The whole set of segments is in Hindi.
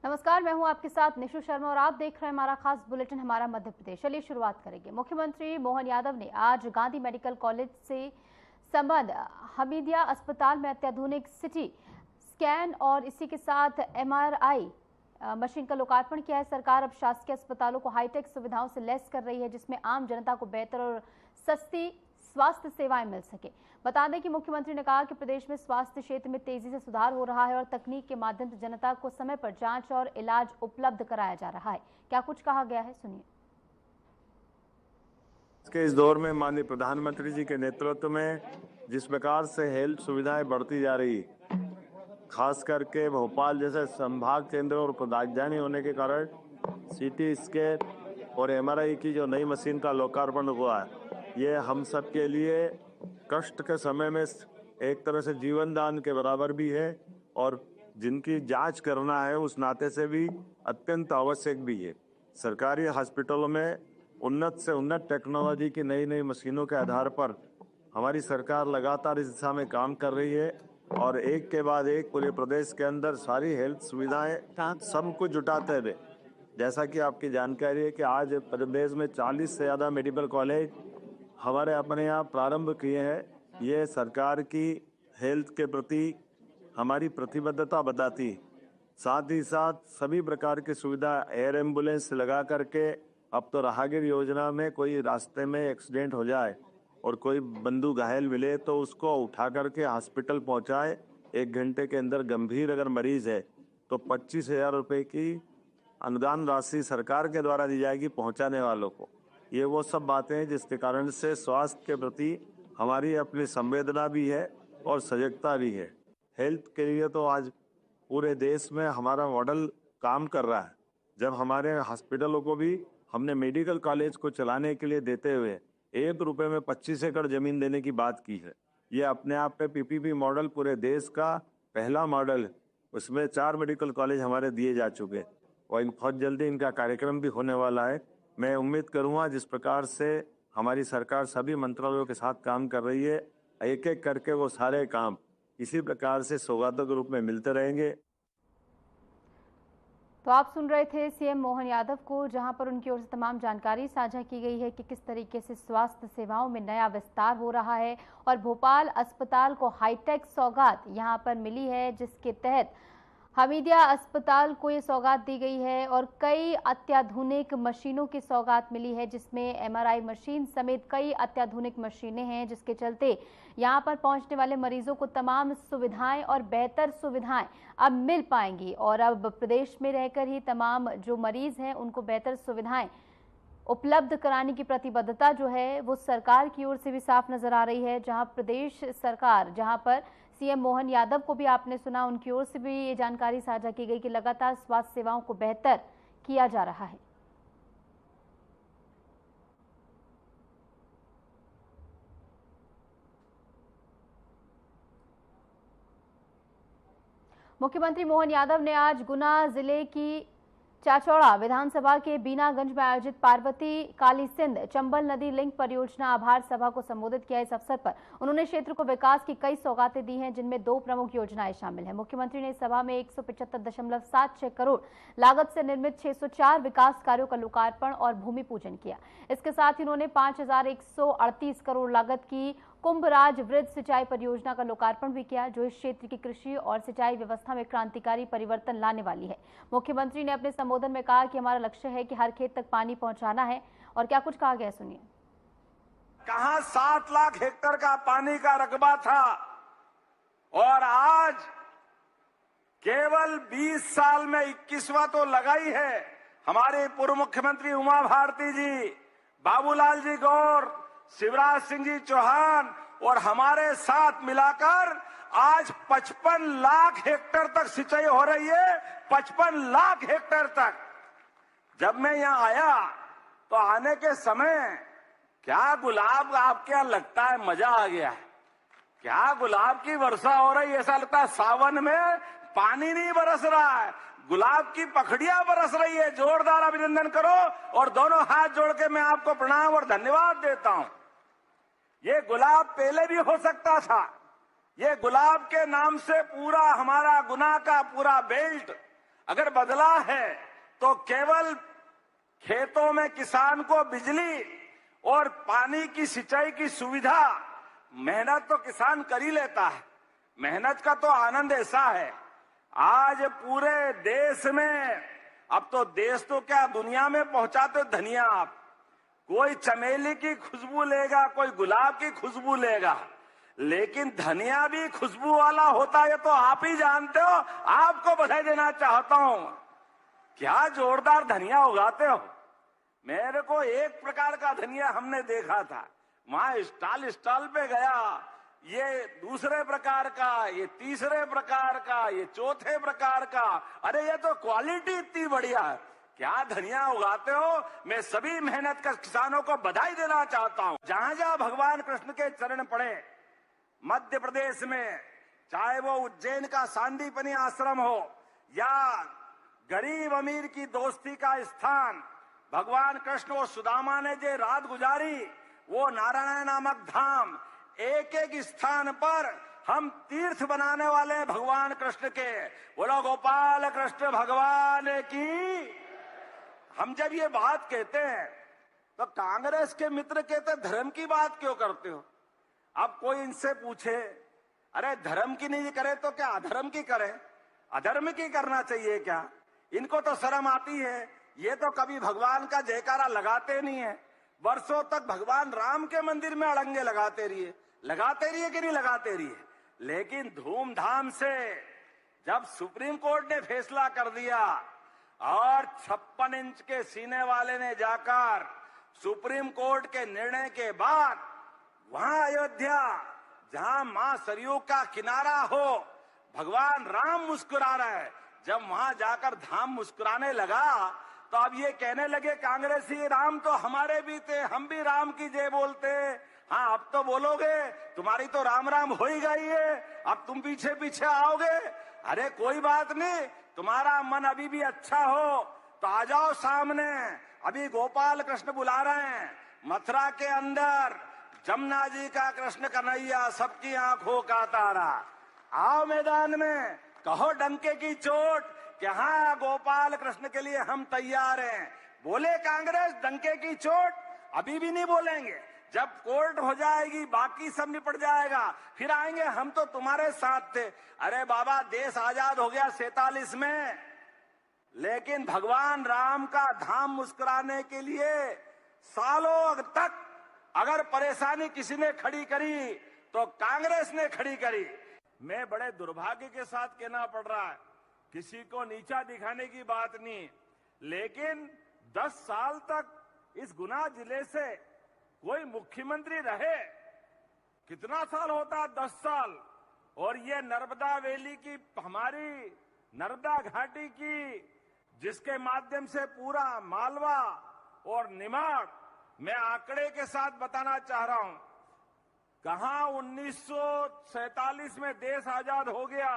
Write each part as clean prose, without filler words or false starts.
नमस्कार, मैं हूं आपके साथ निशु शर्मा और आप देख रहे हैं हमारा खास बुलेटिन हमारा मध्य प्रदेश। चलिए शुरुआत करेंगे। मुख्यमंत्री मोहन यादव ने आज गांधी मेडिकल कॉलेज से संबंध हमीदिया अस्पताल में अत्याधुनिक सिटी स्कैन और इसी के साथ MRI मशीन का लोकार्पण किया है। सरकार अब शासकीय अस्पतालों को हाईटेक सुविधाओं से लैस कर रही है, जिसमें आम जनता को बेहतर और सस्ती स्वास्थ्य सेवाएं मिल सके। बता दें कि मुख्यमंत्री ने कहा कि प्रदेश में स्वास्थ्य क्षेत्र में तेजी से सुधार हो रहा है और तकनीक के माध्यम से जनता को समय पर जांच और इलाज उपलब्ध कराया जा रहा है। क्या कुछ कहा गया है, सुनिए। इस दौर में माननीय प्रधानमंत्री जी के नेतृत्व में जिस प्रकार से हेल्थ सुविधाएं बढ़ती जा रही, खास करके भोपाल जैसे संभाग केंद्र और राजधानी होने के कारण CT स्कैन और MRI की जो नई मशीन का लोकार्पण हुआ है, ये हम सब के लिए कष्ट के समय में एक तरह से जीवन दान के बराबर भी है और जिनकी जांच करना है उस नाते से भी अत्यंत आवश्यक भी है। सरकारी हॉस्पिटलों में उन्नत से उन्नत टेक्नोलॉजी की नई नई मशीनों के आधार पर हमारी सरकार लगातार इस दिशा में काम कर रही है और एक के बाद एक पूरे प्रदेश के अंदर सारी हेल्थ सुविधाएं सबको जुटाते हुए, जैसा कि आपकी जानकारी है कि आज प्रदेश में 40 से ज़्यादा मेडिकल कॉलेज हमारे अपने यहाँ प्रारंभ किए हैं। ये सरकार की हेल्थ के प्रति हमारी प्रतिबद्धता बताती। साथ ही साथ सभी प्रकार की सुविधा एयर एम्बुलेंस लगा करके अब तो राहगीर योजना में कोई रास्ते में एक्सीडेंट हो जाए और कोई बंधु घायल मिले तो उसको उठा करके हॉस्पिटल पहुंचाए। 1 घंटे के अंदर गंभीर अगर मरीज है तो 25,000 रुपये की अनुदान राशि सरकार के द्वारा दी जाएगी पहुंचाने वालों को। ये वो सब बातें हैं जिसके कारण से स्वास्थ्य के प्रति हमारी अपनी संवेदना भी है और सजगता भी है। हेल्थ के लिए तो आज पूरे देश में हमारा मॉडल काम कर रहा है। जब हमारे हॉस्पिटलों को भी हमने मेडिकल कॉलेज को चलाने के लिए देते हुए 1 रुपये में 25 एकड़ जमीन देने की बात की है। ये अपने आप में PPP मॉडल पूरे देश का पहला मॉडल, उसमें 4 मेडिकल कॉलेज हमारे दिए जा चुके और बहुत जल्दी इनका कार्यक्रम भी होने वाला है। मैं उम्मीद करूंगा जिस प्रकार से हमारी सरकार सभी मंत्रालयों के साथ काम कर रही है, एक एक करके वो सारे काम इसी प्रकार से सौगातों के रूप में मिलते रहेंगे। तो आप सुन रहे थे CM मोहन यादव को, जहां पर उनकी ओर से तमाम जानकारी साझा की गई है कि किस तरीके से स्वास्थ्य सेवाओं में नया विस्तार हो रहा है और भोपाल अस्पताल को हाईटेक सौगात यहां पर मिली है, जिसके तहत हमीदिया अस्पताल को ये सौगात दी गई है और कई अत्याधुनिक मशीनों की सौगात मिली है, जिसमें MRI मशीन समेत कई अत्याधुनिक मशीनें हैं, जिसके चलते यहाँ पर पहुँचने वाले मरीजों को तमाम सुविधाएं और बेहतर सुविधाएं अब मिल पाएंगी और अब प्रदेश में रहकर ही तमाम जो मरीज हैं उनको बेहतर सुविधाएं उपलब्ध कराने की प्रतिबद्धता जो है वो सरकार की ओर से भी साफ नजर आ रही है। जहां प्रदेश सरकार, जहां पर CM मोहन यादव को भी आपने सुना, उनकी ओर से भी ये जानकारी साझा की गई कि लगातार स्वास्थ्य सेवाओं को बेहतर किया जा रहा है। मुख्यमंत्री मोहन यादव ने आज गुना जिले की चाचौड़ा विधानसभा के बीनागंज में आयोजित पार्वती काली सिंध चंबल नदी लिंक परियोजना आभार सभा को संबोधित किया। इस अवसर पर उन्होंने क्षेत्र को विकास की कई सौगातें दी हैं, जिनमें 2 प्रमुख योजनाएं शामिल हैं। मुख्यमंत्री ने इस सभा में 175.76 करोड़ लागत से निर्मित 604 विकास कार्यों का लोकार्पण और भूमि पूजन किया। इसके साथ ही उन्होंने 5,138 करोड़ लागत की कुंभराज वृद्ध सिंचाई परियोजना का लोकार्पण भी किया, जो इस क्षेत्र की कृषि और सिंचाई व्यवस्था में क्रांतिकारी परिवर्तन लाने वाली है। मुख्यमंत्री ने अपने संबोधन में कहा कि हमारा लक्ष्य है कि हर खेत तक पानी पहुंचाना है और क्या कुछ कहा गया, सुनिए। कहां 7 लाख हेक्टेयर का पानी का रकबा था और आज केवल 20 साल में 21वां तो लगाई है। हमारे पूर्व मुख्यमंत्री उमा भारती जी, बाबूलाल जी गौर, शिवराज सिंह जी चौहान और हमारे साथ मिलाकर आज 55 लाख हेक्टेयर तक सिंचाई हो रही है। 55 लाख हेक्टेयर तक। जब मैं यहां आया तो आने के समय क्या गुलाब, आपके यहां लगता है मजा आ गया है। क्या गुलाब की वर्षा हो रही है, ऐसा लगता है सावन में पानी नहीं बरस रहा है, गुलाब की पखड़ियां बरस रही है। जोरदार अभिनंदन करो और दोनों हाथ जोड़ के मैं आपको प्रणाम और धन्यवाद देता हूं। ये गुलाब पहले भी हो सकता था। ये गुलाब के नाम से पूरा हमारा गुना का पूरा बेल्ट अगर बदला है तो केवल खेतों में किसान को बिजली और पानी की सिंचाई की सुविधा, मेहनत तो किसान कर ही लेता है। मेहनत का तो आनंद ऐसा है, आज पूरे देश में, अब तो देश तो क्या दुनिया में पहुंचाते धनिया आप। कोई चमेली की खुशबू लेगा, कोई गुलाब की खुशबू लेगा, लेकिन धनिया भी खुशबू वाला होता है, तो आप ही जानते हो। आपको बधाई देना चाहता हूं, क्या जोरदार धनिया उगाते हो। मेरे को एक प्रकार का धनिया हमने देखा था, वहां स्टॉल पे गया, ये दूसरे प्रकार का, ये तीसरे प्रकार का, ये चौथे प्रकार का। अरे ये तो क्वालिटी इतनी बढ़िया है, क्या धनिया उगाते हो। मैं सभी मेहनत कर किसानों को बधाई देना चाहता हूं। जहां जहां भगवान कृष्ण के चरण पड़े, मध्य प्रदेश में, चाहे वो उज्जैन का सांदीपनी आश्रम हो या गरीब अमीर की दोस्ती का स्थान, भगवान कृष्ण और सुदामा ने जो रात गुजारी, वो नारायण नामक धाम, एक एक स्थान पर हम तीर्थ बनाने वाले भगवान कृष्ण के। बोलो गोपाल कृष्ण भगवान की। हम जब ये बात कहते हैं तो कांग्रेस के मित्र कहते धर्म की बात क्यों करते हो। अब कोई इनसे पूछे, अरे धर्म की नहीं करे तो क्या अधर्म की करे, अधर्म की करना चाहिए क्या। इनको तो शर्म आती है, ये तो कभी भगवान का जयकारा लगाते नहीं है। वर्षों तक भगवान राम के मंदिर में अड़ंगे लगाते रहिए कि नहीं लगाते रहिए, लेकिन धूमधाम से जब सुप्रीम कोर्ट ने फैसला कर दिया और 56 इंच के सीने वाले ने जाकर सुप्रीम कोर्ट के निर्णय के बाद वहां अयोध्या, जहां मां सरयू का किनारा हो, भगवान राम मुस्कुरा रहा है, जब वहां जाकर धाम मुस्कुराने लगा तो अब ये कहने लगे कांग्रेसी, राम तो हमारे भी थे, हम भी राम की जय बोलते। हाँ, अब तो बोलोगे, तुम्हारी तो राम राम हो ही गई है, अब तुम पीछे पीछे आओगे। अरे कोई बात नहीं, तुम्हारा मन अभी भी अच्छा हो तो आ जाओ सामने। अभी गोपाल कृष्ण बुला रहे हैं, मथुरा के अंदर जमुना जी का कृष्ण कन्हैया, सबकी आंखों का तारा। आओ मैदान में, कहो डंके की चोट कि हाँ गोपाल कृष्ण के लिए हम तैयार हैं। बोले कांग्रेस डंके की चोट, अभी भी नहीं बोलेंगे। जब कोर्ट हो जाएगी बाकी सब निपट जाएगा, फिर आएंगे हम तो तुम्हारे साथ थे। अरे बाबा, देश आजाद हो गया 47 में, लेकिन भगवान राम का धाम मुस्कुराने के लिए सालों तक अगर परेशानी किसी ने खड़ी करी तो कांग्रेस ने खड़ी करी। मैं बड़े दुर्भाग्य के साथ कहना पड़ रहा है, किसी को नीचा दिखाने की बात नहीं, लेकिन 10 साल तक इस गुना जिले से कोई मुख्यमंत्री रहे, कितना साल होता है, 10 साल। और ये नर्मदा वैली की, हमारी नर्मदा घाटी की, जिसके माध्यम से पूरा मालवा और निमाड़, मैं आंकड़े के साथ बताना चाह रहा हूं, कहां 1947 में देश आजाद हो गया,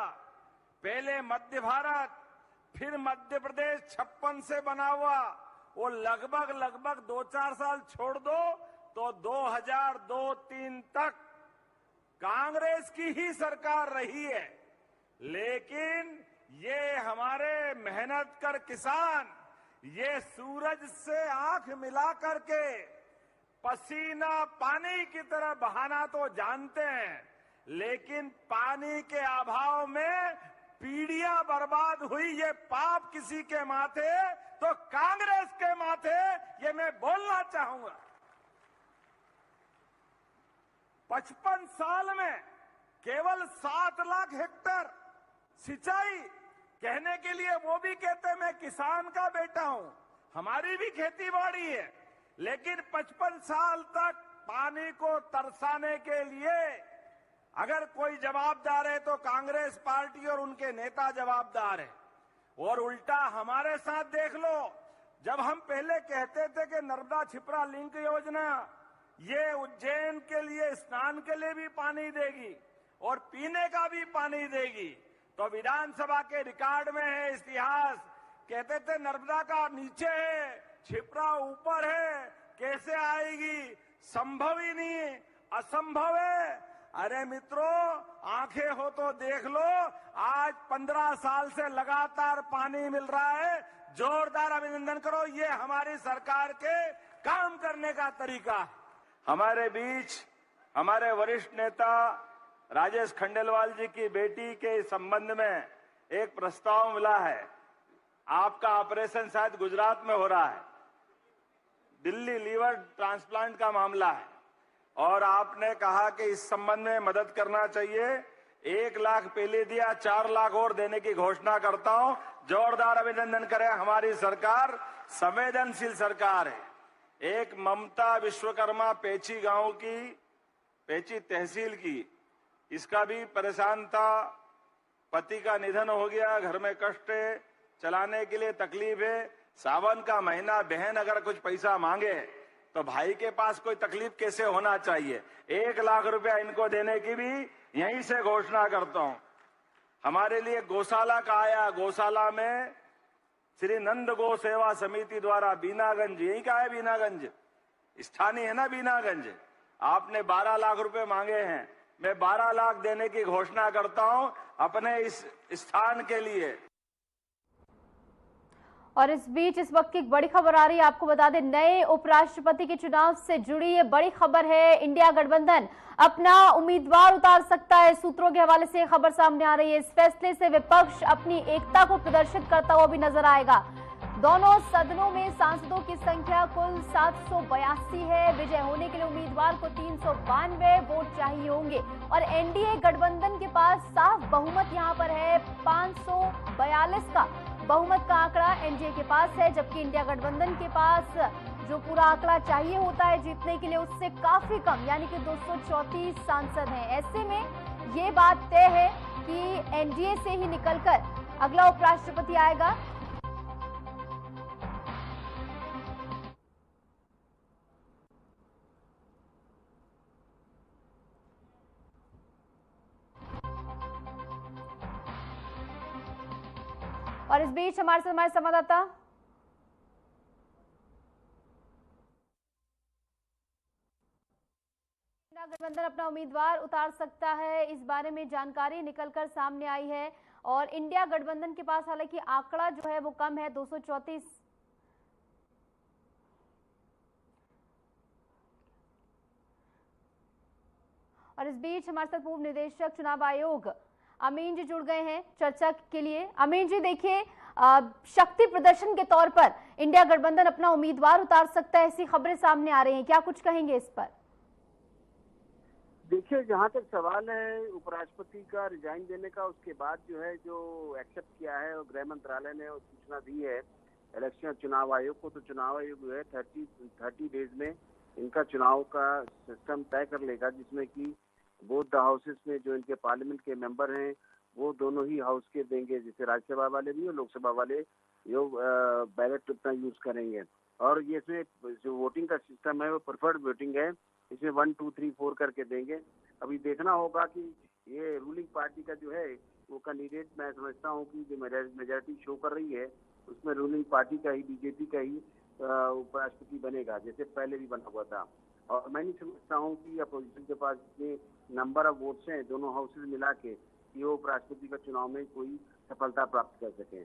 पहले मध्य भारत, फिर मध्य प्रदेश 56 से बना हुआ, वो लगभग 2-4 साल छोड़ दो तो 2002-03 तक कांग्रेस की ही सरकार रही है। लेकिन ये हमारे मेहनत कर किसान, ये सूरज से आंख मिला करके पसीना पानी की तरह बहाना तो जानते हैं, लेकिन पानी के अभाव में पीढ़ियां बर्बाद हुई, ये पाप किसी के माथे तो कांग्रेस के माथे, ये मैं बोलना चाहूंगा। 55 साल में केवल 7 लाख हेक्टेयर सिंचाई, कहने के लिए वो भी कहते मैं किसान का बेटा हूं, हमारी भी खेती बाड़ी है, लेकिन 55 साल तक पानी को तरसाने के लिए अगर कोई जवाबदार है तो कांग्रेस पार्टी और उनके नेता जवाबदार है। और उल्टा हमारे साथ देख लो, जब हम पहले कहते थे कि नर्मदा छिपरा लिंक योजना ये उज्जैन के लिए स्नान के लिए भी पानी देगी और पीने का भी पानी देगी, तो विधानसभा के रिकॉर्ड में है इतिहास, कहते थे नर्मदा का नीचे है, छिपरा ऊपर है, कैसे आएगी, संभव ही नहीं, असंभव है। अरे मित्रों, आंखें हो तो देख लो, आज 15 साल से लगातार पानी मिल रहा है। जोरदार अभिनंदन करो, ये हमारी सरकार के काम करने का तरीका है। हमारे बीच हमारे वरिष्ठ नेता राजेश खंडेलवाल जी की बेटी के संबंध में एक प्रस्ताव मिला है। आपका ऑपरेशन शायद गुजरात में हो रहा है, दिल्ली लीवर ट्रांसप्लांट का मामला है, और आपने कहा कि इस संबंध में मदद करना चाहिए। 1 लाख पहले दिया, 4 लाख और देने की घोषणा करता हूं। जोरदार अभिनंदन करें, हमारी सरकार संवेदनशील सरकार है। एक ममता विश्वकर्मा पेची गांव की, पेची तहसील की, इसका भी परेशान था, पति का निधन हो गया, घर में कष्ट है, चलाने के लिए तकलीफ है। सावन का महीना, बहन अगर कुछ पैसा मांगे तो भाई के पास कोई तकलीफ कैसे होना चाहिए। 1 लाख रुपया इनको देने की भी यहीं से घोषणा करता हूं। हमारे लिए गौशाला का आया, गौशाला में श्री नंद गो सेवा समिति द्वारा बीनागंज, यही का है बीनागंज, स्थानीय है ना बीनागंज, आपने 12 लाख रुपए मांगे हैं, मैं 12 लाख देने की घोषणा करता हूं अपने इस स्थान के लिए। और इस बीच इस वक्त की बड़ी खबर आ रही है, आपको बता दें, नए उपराष्ट्रपति के चुनाव से जुड़ी ये बड़ी खबर है। इंडिया गठबंधन अपना उम्मीदवार उतार सकता है, सूत्रों के हवाले से खबर सामने आ रही है। इस फैसले से विपक्ष अपनी एकता को प्रदर्शित करता हुआ भी नजर आएगा। दोनों सदनों में सांसदों की संख्या कुल 782 है। विजय होने के लिए उम्मीदवार को 392 वोट चाहिए होंगे और एनडीए गठबंधन के पास साफ बहुमत यहां पर है। 542 का बहुमत का आंकड़ा एनडीए के पास है, जबकि इंडिया गठबंधन के पास जो पूरा आंकड़ा चाहिए होता है जीतने के लिए उससे काफी कम, यानी कि 234 सांसद हैं। ऐसे में ये बात तय है कि एनडीए से ही निकलकर अगला उपराष्ट्रपति आएगा। और इस बीच हमारे संवाददाता गठबंधन अपना उम्मीदवार उतार सकता है, इस बारे में जानकारी निकलकर सामने आई है। और इंडिया गठबंधन के पास हालांकि आंकड़ा जो है वो कम है, 234। और इस बीच हमारे साथ पूर्व निदेशक चुनाव आयोग अमीन जी जुड़ गए हैं चर्चा के लिए। अमीन जी, देखिए, शक्ति प्रदर्शन के तौर पर इंडिया गठबंधन अपना उम्मीदवार उतार सकता है, ऐसी खबरें सामने आ रही हैं, क्या कुछ कहेंगे इस पर? देखिए, जहां तक सवाल है उपराष्ट्रपति का रिजाइन देने का, उसके बाद जो है जो एक्सेप्ट किया है और गृह मंत्रालय ने सूचना दी है इलेक्शन चुनाव आयोग को, तो चुनाव आयोग जो है 30 डेज में इनका चुनाव का सिस्टम तय कर लेगा, जिसमें कि बोथ द हाउसेस में जो इनके पार्लियामेंट के मेंबर हैं वो दोनों ही हाउस के देंगे, जैसे राज्यसभा वाले भी और लोकसभा वाले जो बैलेट अपना यूज करेंगे। और ये इसमें जो वोटिंग का सिस्टम है वो प्रेफर्ड वोटिंग है, इसमें 1 2 3 4 करके देंगे। अभी देखना होगा कि ये रूलिंग पार्टी का जो है वो कैंडिडेट, मैं समझता हूँ कि जो मेजोरिटी शो कर रही है उसमें रूलिंग पार्टी का ही, बीजेपी का ही उपराष्ट्रपति बनेगा, जैसे पहले भी बना हुआ था। और मैं नहीं समझता हूँ कि अपोजिशन के पास जितने नंबर ऑफ वोट्स हैं दोनों हाउसेज मिला के कि वो उपराष्ट्रपति का चुनाव में कोई सफलता प्राप्त कर सके।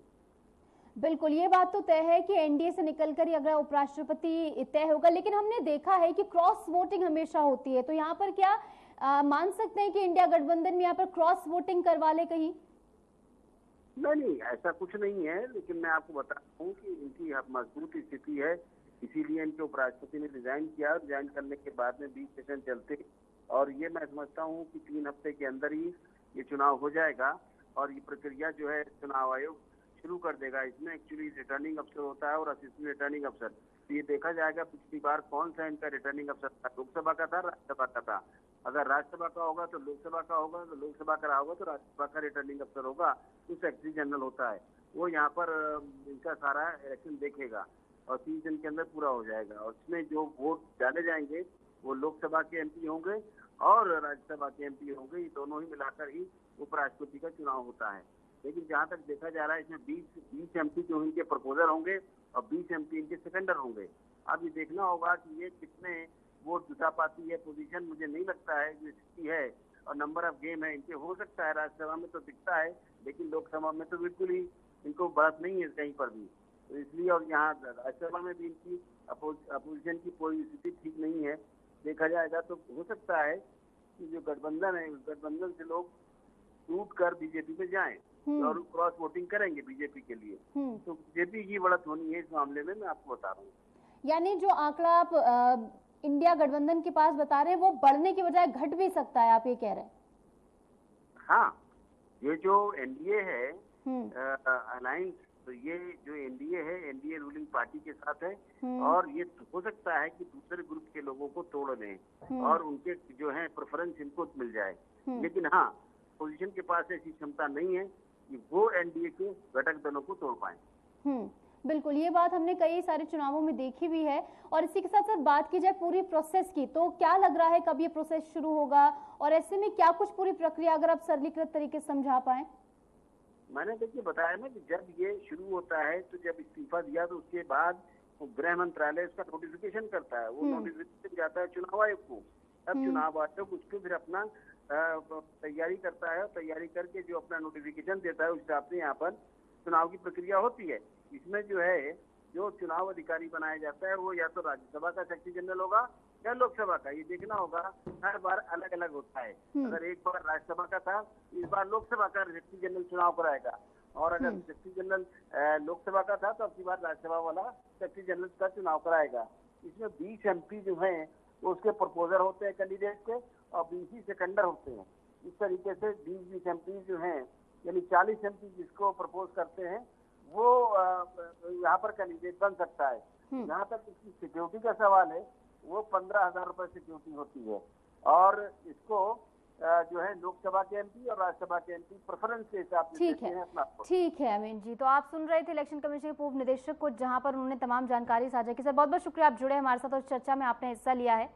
बिल्कुल, ये बात तो तय है कि एनडीए से निकलकर ही अगला उपराष्ट्रपति तय होगा, लेकिन हमने देखा है कि क्रॉस वोटिंग हमेशा होती है, तो यहाँ पर क्या मान सकते हैं कि इंडिया गठबंधन में यहाँ पर क्रॉस वोटिंग करवा ले कहीं? नहीं, ऐसा कुछ नहीं है, लेकिन मैं आपको बता रहा हूँ कि इनकी मजबूत स्थिति है, इसीलिए इनके उपराष्ट्रपति ने रिजाइन किया। रिजाइन करने के बाद में 20 सेशन चलते, और ये मैं समझता हूँ कि 3 हफ्ते के अंदर ही ये चुनाव हो जाएगा और ये प्रक्रिया जो है चुनाव आयोग शुरू कर देगा। इसमें एक्चुअली रिटर्निंग अफसर होता है और असिस्टेंट रिटर्निंग अफसर, तो ये देखा जाएगा पिछली बार कौन सा इनका रिटर्निंग अफसर था, लोकसभा का था, राज्यसभा का था। अगर राज्यसभा का होगा तो लोकसभा का होगा, तो लोकसभा का होगा तो राज्यसभा का रिटर्निंग अफसर होगा, जो सेक्रेटरी जनरल होता है, वो यहाँ पर इनका सारा इलेक्शन देखेगा और 30 दिन के अंदर पूरा हो जाएगा। और इसमें जो वोट डाले जाएंगे वो लोकसभा के एमपी होंगे और राज्यसभा के एमपी होंगे, ये दोनों ही मिलाकर ही उपराष्ट्रपति का चुनाव होता है। लेकिन जहां तक देखा जा रहा है इसमें 20 एमपी जो इनके प्रपोजर होंगे और 20 एमपी इनके सेकेंडर होंगे। अब ये देखना होगा कि ये कितने वोट जुटा पाती है पोजीशन। मुझे नहीं लगता है जो स्थिति है और नंबर ऑफ गेम है इनके, हो सकता है राज्यसभा में तो दिखता है, लेकिन लोकसभा में तो बिल्कुल ही इनको बढ़त नहीं है कहीं पर भी। तो इसलिए, और यहाँ राज्यसभा में भी इनकी अपोजिशन की कोई स्थिति ठीक नहीं है। देखा जाएगा तो हो सकता है कि जो गठबंधन है, उस गठबंधन से लोग टूट कर बीजेपी में जाएं और क्रॉस वोटिंग करेंगे बीजेपी के लिए। तो बीजेपी की बढ़त होनी है इस मामले में, मैं आपको बता रहा हूँ। यानी जो आंकड़ा आप इंडिया गठबंधन के पास बता रहे हैं वो बढ़ने की बजाय घट भी सकता है, आप ये कह रहे हैं? हाँ, ये जो एनडीए है अलायंस, तो ये जो एनडीए है, एनडीए रूलिंग पार्टी के साथ है, और ये हो सकता है कि दूसरे ग्रुप के लोगों को तोड़ दें और उनके जो है प्रेफरेंस इनको मिल जाए। लेकिन हाँ, पोजीशन के पास ऐसी क्षमता नहीं है कि वो एनडीए के घटक दलों को तोड़ पाए। बिल्कुल, ये बात हमने कई सारे चुनावों में देखी भी है। और इसी के साथ साथ बात की जाए पूरी प्रोसेस की, तो क्या लग रहा है कब ये प्रोसेस शुरू होगा, और ऐसे में क्या कुछ पूरी प्रक्रिया अगर आप सरलीकृत तरीके से समझा पाए? मैंने देखिए बताया ना कि जब ये शुरू होता है, तो जब इस्तीफा दिया तो उसके बाद गृह मंत्रालय उसका नोटिफिकेशन करता है, वो नोटिफिकेशन जाता है चुनाव आयोग को। तब चुनाव आयोग उसको फिर अपना तैयारी करता है, तैयारी करके जो अपना नोटिफिकेशन देता है उस हिसाब से यहाँ पर चुनाव की प्रक्रिया होती है। इसमें जो है, जो चुनाव अधिकारी बनाया जाता है वो या तो राज्यसभा का सेक्रेटरी जनरल होगा या लोकसभा का, ये देखना होगा। हर बार अलग अलग होता है। अगर एक बार राज्यसभा का था, इस बार लोकसभा का सेक्रेटरी जनरल चुनाव कराएगा, और अगर सेक्रेटरी जनरल लोकसभा का था तो अब की बार राज्यसभा वाला सेक्रेटरी जनरल का चुनाव कराएगा। इसमें 20 एमपी जो है उसके प्रपोजर होते हैं कैंडिडेट के, और 20 सेकेंडर होते हैं। इस तरीके से 20 एमपी जो हैं, यानी 40 एमपी जिसको प्रपोज करते हैं वो यहाँ पर कैंडिडेट बन सकता है। जहाँ तक इसकी सिक्योरिटी का सवाल है, वो 15,000 रुपए सिक्योरिटी होती है, और इसको जो है लोकसभा के एमपी और राज्यसभा के एमपी प्रेफरेंस के हिसाब से देते हैं अपना। ठीक है अमीन जी, तो आप सुन रहे थे इलेक्शन कमीशन के पूर्व निदेशक को, जहां पर उन्होंने तमाम जानकारी साझा की। सर बहुत बहुत शुक्रिया, आप जुड़े हमारे साथ और चर्चा में आपने हिस्सा लिया है।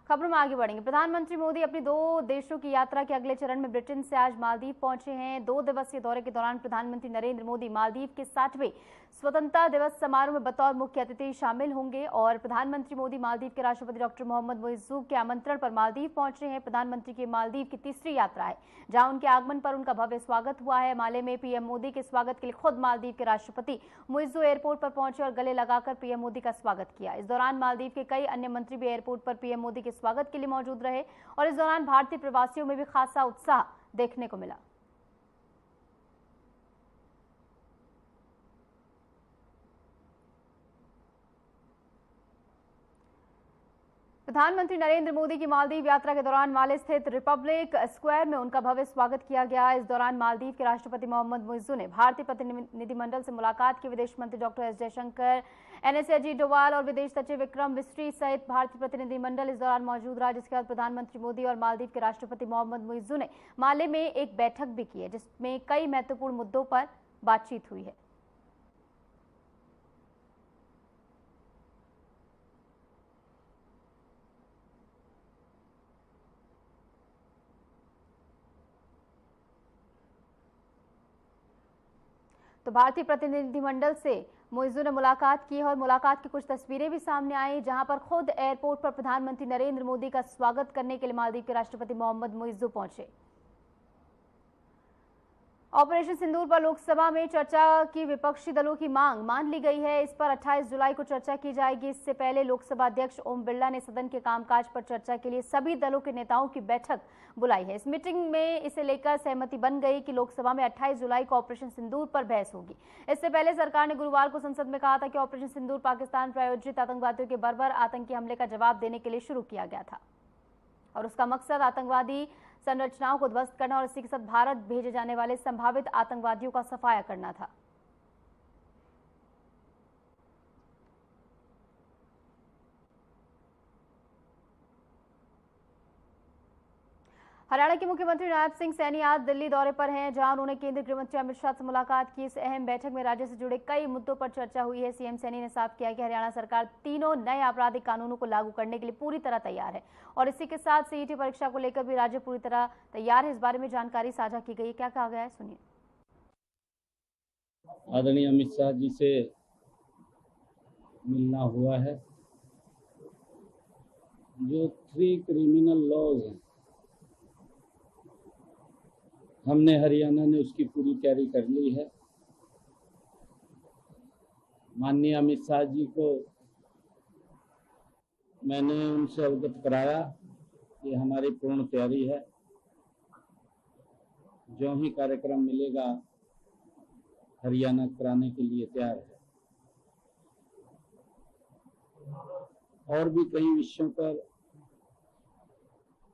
खबरों में आगे बढ़ेंगे। प्रधानमंत्री मोदी अपनी 2 देशों की यात्रा के अगले चरण में ब्रिटेन से आज मालदीव पहुंचे हैं। 2 दिवसीय दौरे के दौरान प्रधानमंत्री नरेंद्र मोदी मालदीव के 60वें स्वतंत्रता दिवस समारोह में बतौर मुख्य अतिथि शामिल होंगे। और प्रधानमंत्री मोदी मालदीव के राष्ट्रपति डॉक्टर मोहम्मद मुइज़्ज़ू के आमंत्रण पर मालदीव पहुंच रहे हैं। प्रधानमंत्री की मालदीव की तीसरी यात्रा है, जहां उनके आगमन पर उनका भव्य स्वागत हुआ है। माले में पीएम मोदी के स्वागत के लिए खुद मालदीव के राष्ट्रपति मुइज़्ज़ू एयरपोर्ट पर पहुंचे और गले लगाकर पीएम मोदी का स्वागत किया। इस दौरान मालदीव के कई अन्य मंत्री भी एयरपोर्ट पर पीएम मोदी के स्वागत के लिए मौजूद रहे, और इस दौरान भारतीय प्रवासियों में भी खासा उत्साह देखने को मिला। प्रधानमंत्री नरेंद्र मोदी की मालदीव यात्रा के दौरान माले स्थित रिपब्लिक स्क्वायर में उनका भव्य स्वागत किया गया। इस दौरान मालदीव के राष्ट्रपति मोहम्मद मुइज़्ज़ू ने भारतीय प्रतिनिधिमंडल से मुलाकात की। विदेश मंत्री doctor S Jaishankar, NSA Ajit Doval और विदेश सचिव विक्रम मिस्री सहित भारतीय प्रतिनिधिमंडल इस दौरान मौजूद रहा, जिसके बाद प्रधानमंत्री मोदी और मालदीव के राष्ट्रपति मोहम्मद मुइज़्ज़ू ने माले में एक बैठक भी की है, जिसमें कई महत्वपूर्ण मुद्दों पर बातचीत हुई है। तो भारतीय प्रतिनिधिमंडल से मुइज़्ज़ू ने मुलाकात की और मुलाकात की कुछ तस्वीरें भी सामने आई, जहां पर खुद एयरपोर्ट पर प्रधानमंत्री नरेंद्र मोदी का स्वागत करने के लिए मालदीव के राष्ट्रपति मोहम्मद मुइज़्ज़ू पहुंचे। ऑपरेशन सिंदूर पर लोकसभा में चर्चा की विपक्षी दलों की मांग मान ली गई है। इस पर 28 जुलाई को चर्चा की जाएगी। इससे पहले लोकसभा अध्यक्ष ओम बिरला ने सदन के कामकाज पर चर्चा के लिए सभी दलों के नेताओं की बैठक बुलाई है। इस मीटिंग में इसे लेकर सहमति बन गई कि लोकसभा में 28 जुलाई को ऑपरेशन सिंदूर पर बहस होगी। इससे पहले सरकार ने गुरुवार को संसद में कहा था कि ऑपरेशन सिंदूर पाकिस्तान प्रायोजित आतंकवादियों के बर्बर आतंकी हमले का जवाब देने के लिए शुरू किया गया था, और उसका मकसद आतंकवादी संरचनाओं को ध्वस्त करना और इसी के साथ भारत भेजे जाने वाले संभावित आतंकवादियों का सफाया करना था। हरियाणा के मुख्यमंत्री नायब सिंह सैनी आज दिल्ली दौरे पर हैं, जहां उन्होंने केंद्रीय गृह मंत्री अमित शाह से मुलाकात की। इस अहम बैठक में राज्य से जुड़े कई मुद्दों पर चर्चा हुई है। सीएम सैनी ने साफ किया कि हरियाणा सरकार तीनों नए आपराधिक कानूनों को लागू करने के लिए पूरी तरह तैयार है, और इसी के साथ सीईटी परीक्षा को लेकर भी राज्य पूरी तरह तैयार है। इस बारे में जानकारी साझा की गई है, क्या कहा गया है, सुनिए। आदरणीय अमित शाह जी से मिलना हुआ है। जो 3 क्रिमिनल लॉज हैं हमने हरियाणा ने उसकी पूरी तैयारी कर ली है। माननीय अमित शाह जी को मैंने उनसे अवगत कराया कि हमारी पूर्ण तैयारी है। जो ही कार्यक्रम मिलेगा हरियाणा कराने के लिए तैयार है। और भी कई विषयों पर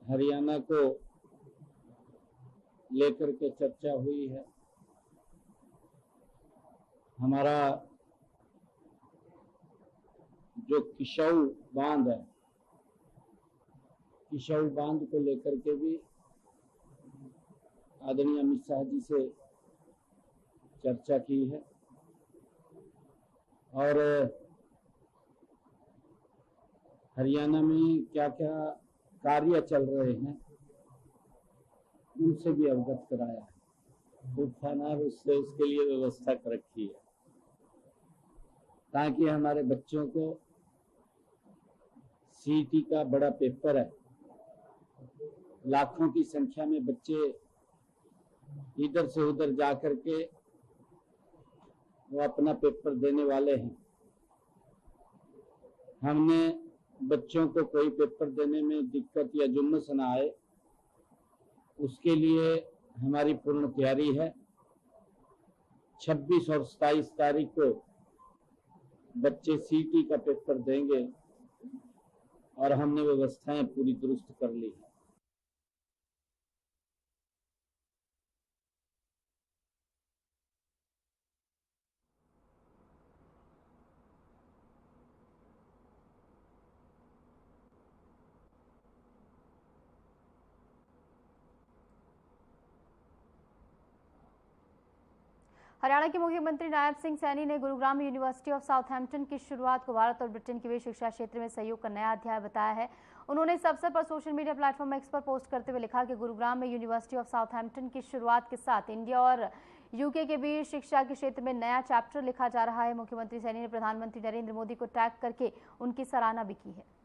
हरियाणा को लेकर के चर्चा हुई है। हमारा जो किशोर बांध है, किशोर बांध को लेकर के भी आदरणीय अमित शाह जी से चर्चा की है। और हरियाणा में क्या क्या कार्य चल रहे हैं उनसे भी अवगत कराया है। खूब खाना उससे उसके लिए व्यवस्था कर रखी है ताकि हमारे बच्चों को सीईटी का बड़ा पेपर है, लाखों की संख्या में बच्चे इधर से उधर जा करके वो अपना पेपर देने वाले हैं। हमने बच्चों को कोई पेपर देने में दिक्कत या जुम्मस न आए, उसके लिए हमारी पूर्ण तैयारी है। 26 और 27 तारीख को बच्चे सीईटी का पेपर देंगे और हमने व्यवस्थाएं पूरी दुरुस्त कर ली है। हरियाणा के मुख्यमंत्री नायब सिंह सैनी ने गुरुग्राम में यूनिवर्सिटी ऑफ साउथहैम्पटन की शुरुआत को भारत और ब्रिटेन के बीच शिक्षा क्षेत्र में सहयोग का नया अध्याय बताया है। उन्होंने इस अवसर पर सोशल मीडिया प्लेटफॉर्म एक्स पर पोस्ट करते हुए लिखा कि गुरुग्राम में यूनिवर्सिटी ऑफ साउथहैम्पटन की शुरुआत के साथ इंडिया और यूके के बीच शिक्षा के क्षेत्र में नया चैप्टर लिखा जा रहा है। मुख्यमंत्री सैनी ने प्रधानमंत्री नरेंद्र मोदी को टैग करके उनकी सराहना भी की है।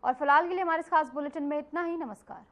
और फिलहाल के लिए हमारे इस खास बुलेटिन में इतना ही। नमस्कार।